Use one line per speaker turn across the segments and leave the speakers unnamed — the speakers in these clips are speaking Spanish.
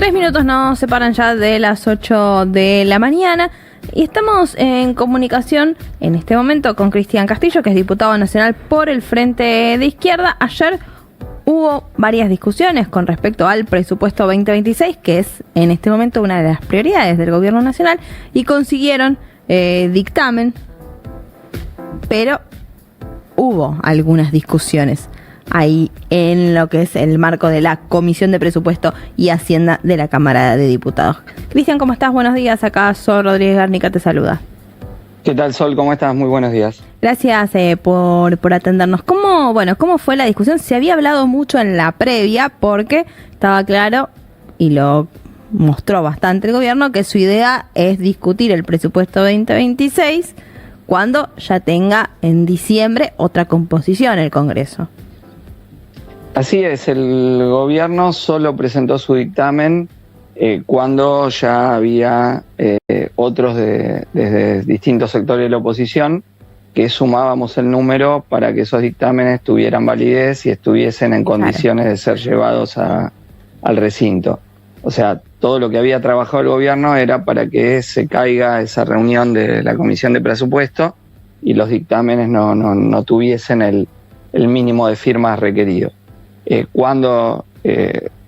3 minutos nos separan ya de las 8 de la mañana y estamos en comunicación en este momento con Cristian Castillo, que es diputado nacional por el Frente de Izquierda. Ayer hubo varias discusiones con respecto al presupuesto 2026, que es en este momento una de las prioridades del gobierno nacional, y consiguieron dictamen, pero hubo algunas discusiones ahí en lo que es el marco de la Comisión de Presupuesto y Hacienda de la Cámara de Diputados. Cristian, ¿cómo estás? Buenos días. Acá Sol Rodríguez Garnica te saluda.
¿Qué tal, Sol? ¿Cómo estás? Muy buenos días.
Gracias por atendernos. ¿Cómo fue la discusión? Se había hablado mucho en la previa porque estaba claro, y lo mostró bastante el gobierno, que su idea es discutir el presupuesto 2026 cuando ya tenga en diciembre otra composición el Congreso.
Así es, el gobierno solo presentó su dictamen cuando ya había otros desde distintos sectores de la oposición que sumábamos el número para que esos dictámenes tuvieran validez y estuviesen en condiciones de ser llevados al recinto. O sea, todo lo que había trabajado el gobierno era para que se caiga esa reunión de la Comisión de Presupuesto y los dictámenes no tuviesen el mínimo de firmas requerido. Cuando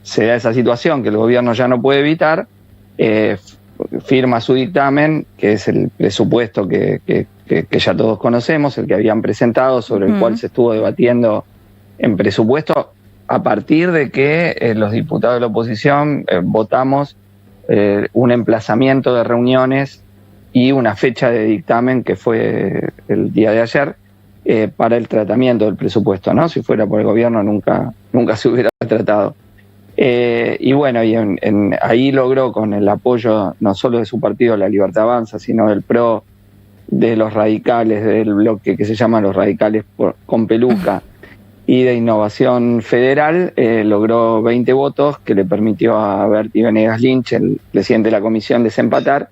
se da esa situación que el gobierno ya no puede evitar, firma su dictamen, que es el presupuesto que ya todos conocemos, el que habían presentado, sobre el cual se estuvo debatiendo en presupuesto, a partir de que los diputados de la oposición votamos un emplazamiento de reuniones y una fecha de dictamen, que fue el día de ayer, para el tratamiento del presupuesto, ¿no? Si fuera por el gobierno nunca se hubiera tratado. Y bueno, ahí logró, con el apoyo no solo de su partido, La Libertad Avanza, sino del PRO, de los radicales, del bloque que se llama los radicales con peluca, y de Innovación Federal, logró 20 votos, que le permitió a Berti Venegas Lynch, el presidente de la comisión, desempatar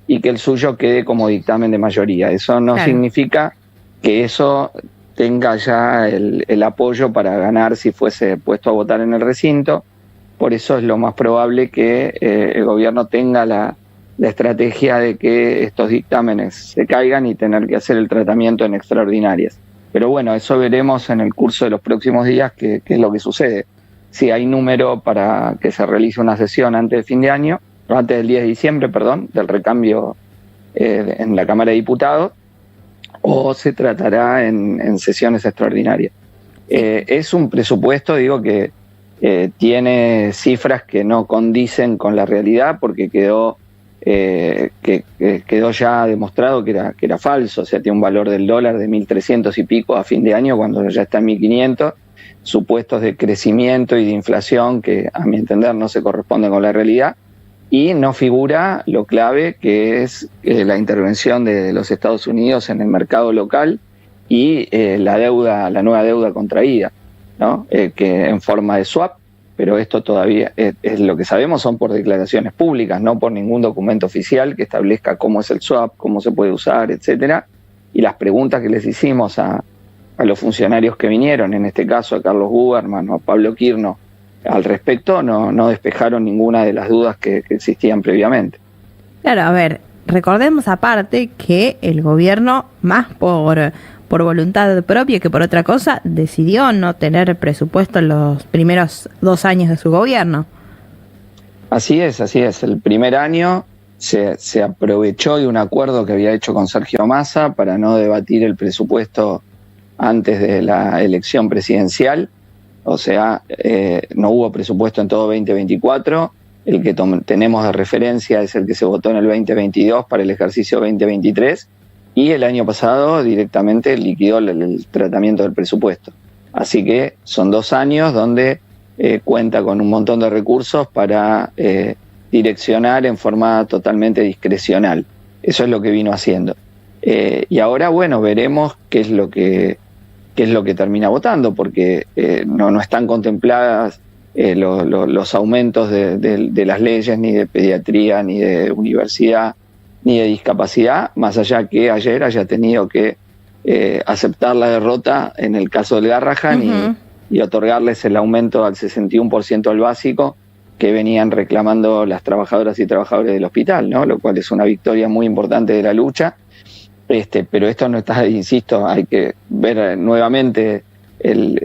y que el suyo quede como dictamen de mayoría. Eso no significa que eso tenga ya el apoyo para ganar si fuese puesto a votar en el recinto. Por eso es lo más probable que el gobierno tenga la estrategia de que estos dictámenes se caigan y tener que hacer el tratamiento en extraordinarias. Pero bueno, eso veremos en el curso de los próximos días qué es lo que sucede. Si hay número para que se realice una sesión antes del 10 de diciembre, del recambio en la Cámara de Diputados, o se tratará en sesiones extraordinarias. Es un presupuesto, que tiene cifras que no condicen con la realidad, porque quedó ya demostrado que era falso. O sea, tiene un valor del dólar de 1.300 y pico a fin de año, cuando ya está en 1.500, supuestos de crecimiento y de inflación que, a mi entender, no se corresponden con la realidad, y no figura lo clave, que es la intervención de los Estados Unidos en el mercado local y la nueva deuda contraída, ¿no? Que en forma de swap, pero esto todavía es lo que sabemos, son por declaraciones públicas, no por ningún documento oficial que establezca cómo es el swap, cómo se puede usar, etcétera. Y las preguntas que les hicimos a los funcionarios que vinieron, en este caso a Carlos Buberman o a Pablo Quirno, al respecto, no despejaron ninguna de las dudas que existían previamente.
Claro, a ver, recordemos aparte que el gobierno, más por voluntad propia que por otra cosa, decidió no tener presupuesto en los primeros 2 años de su gobierno.
Así es. El primer año se aprovechó de un acuerdo que había hecho con Sergio Massa para no debatir el presupuesto antes de la elección presidencial. O sea, no hubo presupuesto en todo 2024. El que tenemos de referencia es el que se votó en el 2022 para el ejercicio 2023. Y el año pasado directamente liquidó el tratamiento del presupuesto. Así que son 2 años donde cuenta con un montón de recursos para direccionar en forma totalmente discrecional. Eso es lo que vino haciendo. Y ahora, bueno, veremos qué es lo que termina votando, porque no están contempladas los aumentos de las leyes, ni de pediatría, ni de universidad, ni de discapacidad, más allá que ayer haya tenido que aceptar la derrota en el caso del Garrahan y otorgarles el aumento al 61% al básico que venían reclamando las trabajadoras y trabajadores del hospital, ¿no? Lo cual es una victoria muy importante de la lucha. Pero esto no está, insisto, hay que ver nuevamente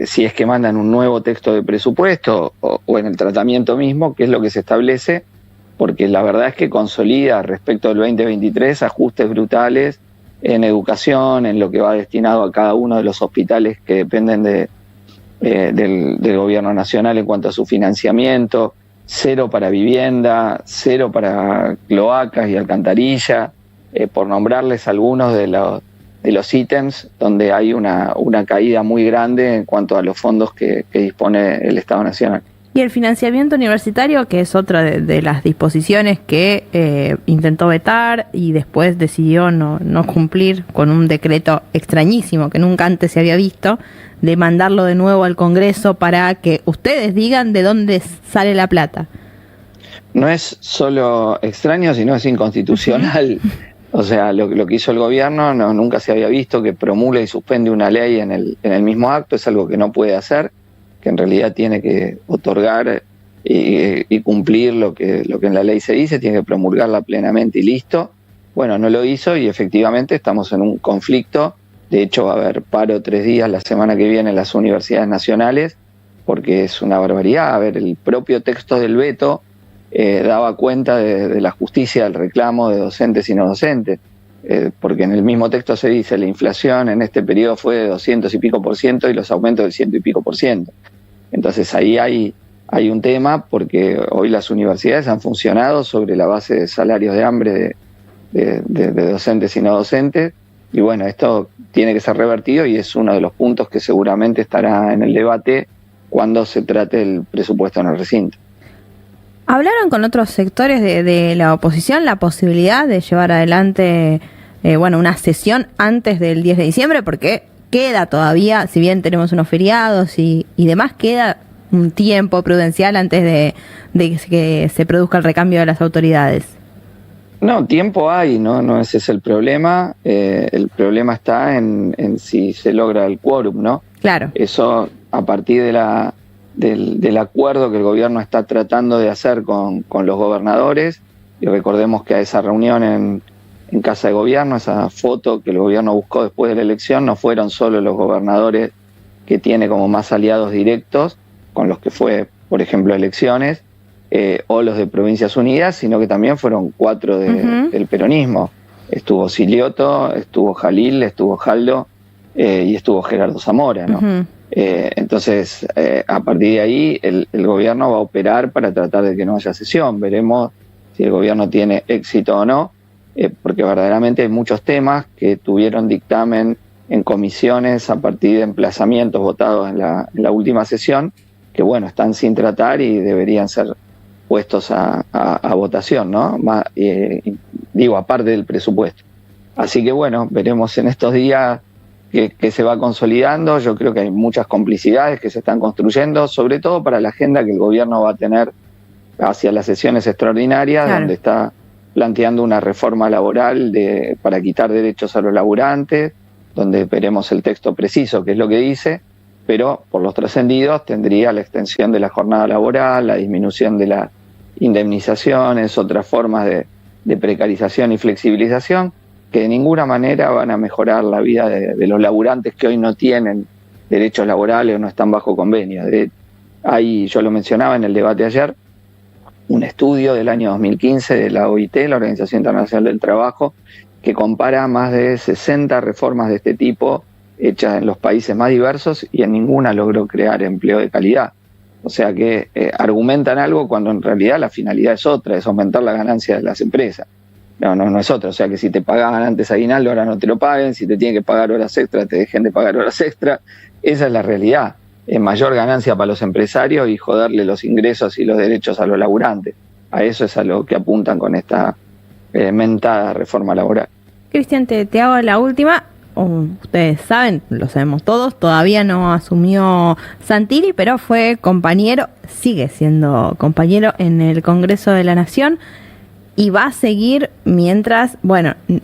si es que mandan un nuevo texto de presupuesto o en el tratamiento mismo, qué es lo que se establece, porque la verdad es que consolida respecto al 2023 ajustes brutales en educación, en lo que va destinado a cada uno de los hospitales que dependen del gobierno nacional en cuanto a su financiamiento, 0 para vivienda, 0 para cloacas y alcantarilla, por nombrarles algunos de los ítems donde hay una caída muy grande en cuanto a los fondos que dispone el Estado Nacional.
Y el financiamiento universitario, que es otra de las disposiciones que intentó vetar y después decidió no cumplir con un decreto extrañísimo que nunca antes se había visto, de mandarlo de nuevo al Congreso para que ustedes digan de dónde sale la plata.
No es solo extraño, sino es inconstitucional. O sea, lo que hizo el gobierno nunca se había visto, que promulga y suspende una ley en el mismo acto, es algo que no puede hacer, que en realidad tiene que otorgar y cumplir lo que en la ley se dice, tiene que promulgarla plenamente y listo. Bueno, no lo hizo y efectivamente estamos en un conflicto. De hecho, va a haber paro 3 días la semana que viene en las universidades nacionales, porque es una barbaridad. A ver, el propio texto del veto daba cuenta de la justicia del reclamo de docentes y no docentes, porque en el mismo texto se dice la inflación en este periodo fue de 200 y pico por ciento y los aumentos del 100 y pico por ciento. Entonces ahí hay un tema, porque hoy las universidades han funcionado sobre la base de salarios de hambre de docentes y no docentes, y bueno, esto tiene que ser revertido y es uno de los puntos que seguramente estará en el debate cuando se trate el presupuesto en el recinto.
¿Hablaron con otros sectores de la oposición la posibilidad de llevar adelante una sesión antes del 10 de diciembre? Porque queda todavía, si bien tenemos unos feriados y demás, queda un tiempo prudencial antes de que se produzca el recambio de las autoridades.
No, tiempo hay, no ese es el problema. El problema está en si se logra el quórum, ¿no?
Claro.
Eso a partir del acuerdo que el gobierno está tratando de hacer con los gobernadores, y recordemos que a esa reunión en Casa de Gobierno, esa foto que el gobierno buscó después de la elección, no fueron solo los gobernadores que tiene como más aliados directos, con los que fue, por ejemplo, elecciones, o los de Provincias Unidas, sino que también fueron 4 del peronismo. Estuvo Silioto, estuvo Jalil, estuvo Jaldo y estuvo Gerardo Zamora, ¿no? Entonces, a partir de ahí, el gobierno va a operar para tratar de que no haya sesión. Veremos si el gobierno tiene éxito o no, porque verdaderamente hay muchos temas que tuvieron dictamen en comisiones a partir de emplazamientos votados en la última sesión, que bueno, están sin tratar y deberían ser puestos a votación, ¿no? Aparte del presupuesto. Así que bueno, veremos en estos días que se va consolidando. Yo creo que hay muchas complicidades que se están construyendo, sobre todo para la agenda que el gobierno va a tener hacia las sesiones extraordinarias, claro, donde está planteando una reforma laboral para quitar derechos a los laburantes, donde veremos el texto preciso, que es lo que dice, pero por los trascendidos tendría la extensión de la jornada laboral, la disminución de las indemnizaciones, otras formas de precarización y flexibilización, que de ninguna manera van a mejorar la vida de los laburantes que hoy no tienen derechos laborales o no están bajo convenio. Yo lo mencionaba en el debate ayer, un estudio del año 2015 de la OIT, la Organización Internacional del Trabajo, que compara más de 60 reformas de este tipo hechas en los países más diversos y en ninguna logró crear empleo de calidad. O sea que argumentan algo cuando en realidad la finalidad es otra, es aumentar la ganancia de las empresas. No es otra. O sea que si te pagaban antes aguinaldo, ahora no te lo paguen, si te tienen que pagar horas extras, te dejen de pagar horas extras. Esa es la realidad. Es mayor ganancia para los empresarios y joderle los ingresos y los derechos a los laburantes. A eso es a lo que apuntan con esta mentada reforma laboral.
Cristian, te hago la última. Ustedes saben, lo sabemos todos, todavía no asumió Santilli, pero fue compañero, sigue siendo compañero en el Congreso de la Nación y va a seguir mientras,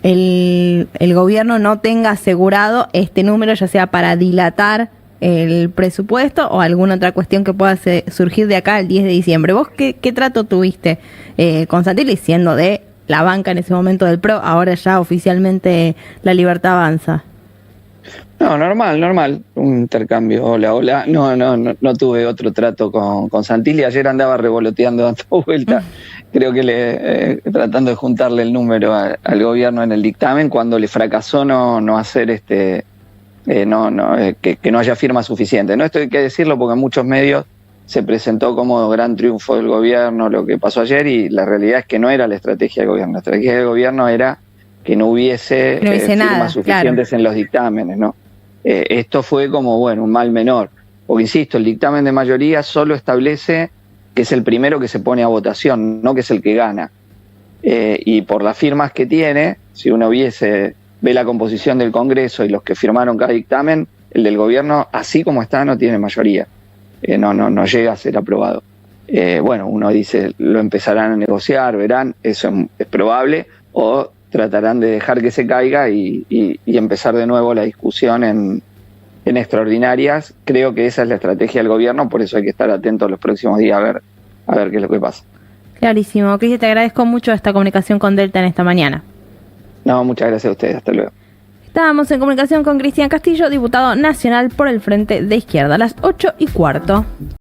el gobierno no tenga asegurado este número, ya sea para dilatar el presupuesto o alguna otra cuestión que pueda surgir de acá el 10 de diciembre. ¿Vos qué trato tuviste con Santilli, siendo de la banca en ese momento del PRO, ahora ya oficialmente La Libertad Avanza?
No, normal, un intercambio, hola. No tuve otro trato con Santilli. Ayer andaba revoloteando, dando vuelta, creo que tratando de juntarle el número al gobierno en el dictamen, cuando le fracasó no hacer que no haya firma suficiente. No, esto hay que decirlo porque en muchos medios se presentó como gran triunfo del gobierno lo que pasó ayer, y la realidad es que no era la estrategia del gobierno. La estrategia del gobierno era que no hubiese firmas suficientes, claro, en los dictámenes, ¿no? Esto fue como, bueno, un mal menor. Porque, insisto, el dictamen de mayoría solo establece que es el primero que se pone a votación, no que es el que gana. Y por las firmas que tiene, si uno ve la composición del Congreso y los que firmaron cada dictamen, el del gobierno, así como está, no tiene mayoría. No llega a ser aprobado. Bueno, uno dice, lo empezarán a negociar, verán, eso es probable, o tratarán de dejar que se caiga y empezar de nuevo la discusión en extraordinarias. Creo que esa es la estrategia del gobierno, por eso hay que estar atentos los próximos días a ver qué es lo que pasa.
Clarísimo. Cristian, te agradezco mucho esta comunicación con Delta en esta mañana.
No, muchas gracias a ustedes. Hasta luego.
Estábamos en comunicación con Cristian Castillo, diputado nacional por el Frente de Izquierda, a las 8:15.